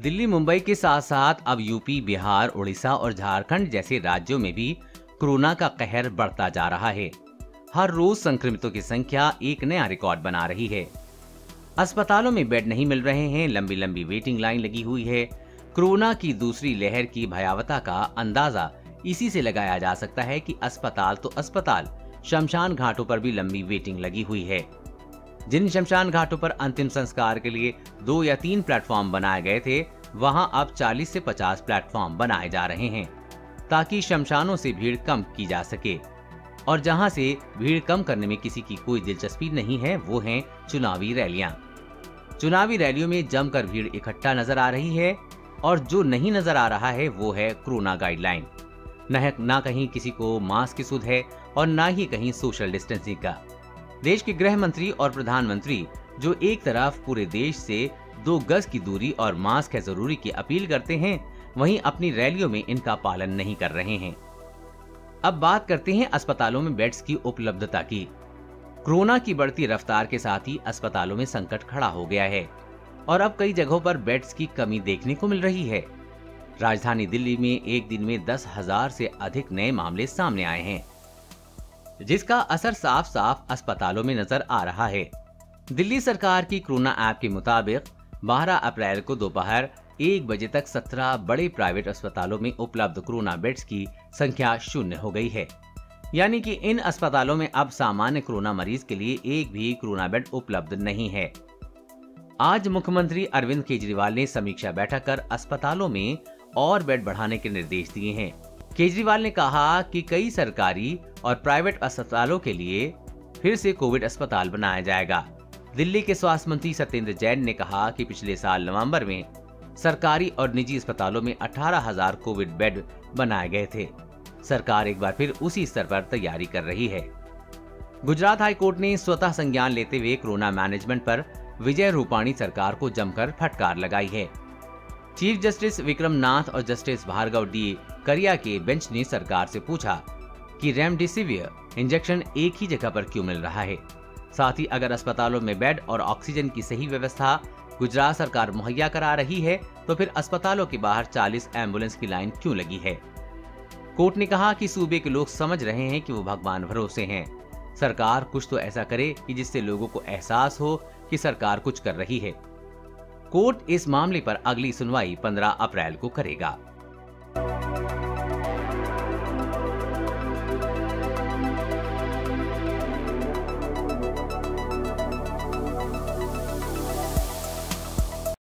दिल्ली मुंबई के साथ साथ अब यूपी, बिहार, उड़ीसा और झारखंड जैसे राज्यों में भी कोरोना का कहर बढ़ता जा रहा है। हर रोज संक्रमितों की संख्या एक नया रिकॉर्ड बना रही है। अस्पतालों में बेड नहीं मिल रहे हैं, लंबी लंबी वेटिंग लाइन लगी हुई है। कोरोना की दूसरी लहर की भयावहता का अंदाजा इसी से लगाया जा सकता है कि अस्पताल तो अस्पताल, शमशान घाटों पर भी लंबी वेटिंग लगी हुई है। जिन शमशान घाटों पर अंतिम संस्कार के लिए 2 या 3 प्लेटफॉर्म बनाए गए थे, वहां अब 40 से 50 प्लेटफॉर्म बनाए जा रहे हैं ताकि शमशानों से भीड़ कम की जा सके। और जहां से भीड़ कम करने में किसी की कोई दिलचस्पी नहीं है, वो हैं चुनावी रैलियां। चुनावी रैलियों में जमकर भीड़ इकट्ठा नजर आ रही है और जो नहीं नजर आ रहा है वो है कोरोना गाइडलाइन। ना कहीं किसी को मास्क की सुध है और ना ही कहीं सोशल डिस्टेंसिंग का। देश के गृह मंत्री और प्रधानमंत्री जो एक तरफ पूरे देश से 2 गज की दूरी और मास्क है जरूरी की अपील करते हैं, वहीं अपनी रैलियों में इनका पालन नहीं कर रहे हैं। अब बात करते हैं अस्पतालों में बेड्स की उपलब्धता की। कोरोना की बढ़ती रफ्तार के साथ ही अस्पतालों में संकट खड़ा हो गया है और अब कई जगहों पर बेड्स की कमी देखने को मिल रही है। राजधानी दिल्ली में एक दिन में 10,000 से अधिक नए मामले सामने आए हैं, जिसका असर साफ साफ अस्पतालों में नजर आ रहा है। दिल्ली सरकार की कोरोना ऐप के मुताबिक 12 अप्रैल को दोपहर 1 बजे तक 17 बड़े प्राइवेट अस्पतालों में उपलब्ध कोरोना बेड्स की संख्या 0 हो गई है। यानी कि इन अस्पतालों में अब सामान्य कोरोना मरीज के लिए एक भी कोरोना बेड उपलब्ध नहीं है। आज मुख्यमंत्री अरविंद केजरीवाल ने समीक्षा बैठक कर अस्पतालों में और बेड बढ़ाने के निर्देश दिए हैं। केजरीवाल ने कहा कि कई सरकारी और प्राइवेट अस्पतालों के लिए फिर से कोविड अस्पताल बनाया जाएगा। दिल्ली के स्वास्थ्य मंत्री सत्येंद्र जैन ने कहा कि पिछले साल नवंबर में सरकारी और निजी अस्पतालों में 18,000 कोविड बेड बनाए गए थे। सरकार एक बार फिर उसी स्तर पर तैयारी कर रही है। गुजरात हाईकोर्ट ने स्वतः संज्ञान लेते हुए कोरोना मैनेजमेंट पर विजय रूपाणी सरकार को जमकर फटकार लगाई है। चीफ जस्टिस विक्रम नाथ और जस्टिस भार्गव डी करिया के बेंच ने सरकार से पूछा कि रेमडेसिविर इंजेक्शन एक ही जगह पर क्यों मिल रहा है। साथ ही अगर अस्पतालों में बेड और ऑक्सीजन की सही व्यवस्था गुजरात सरकार मुहैया करा रही है, तो फिर अस्पतालों के बाहर 40 एम्बुलेंस की लाइन क्यों लगी है। कोर्ट ने कहा कि सूबे के लोग समझ रहे हैं कि वो भगवान भरोसे हैं। सरकार कुछ तो ऐसा करे कि जिससे लोगों को एहसास हो कि सरकार कुछ कर रही है। कोर्ट इस मामले पर अगली सुनवाई 15 अप्रैल को करेगा।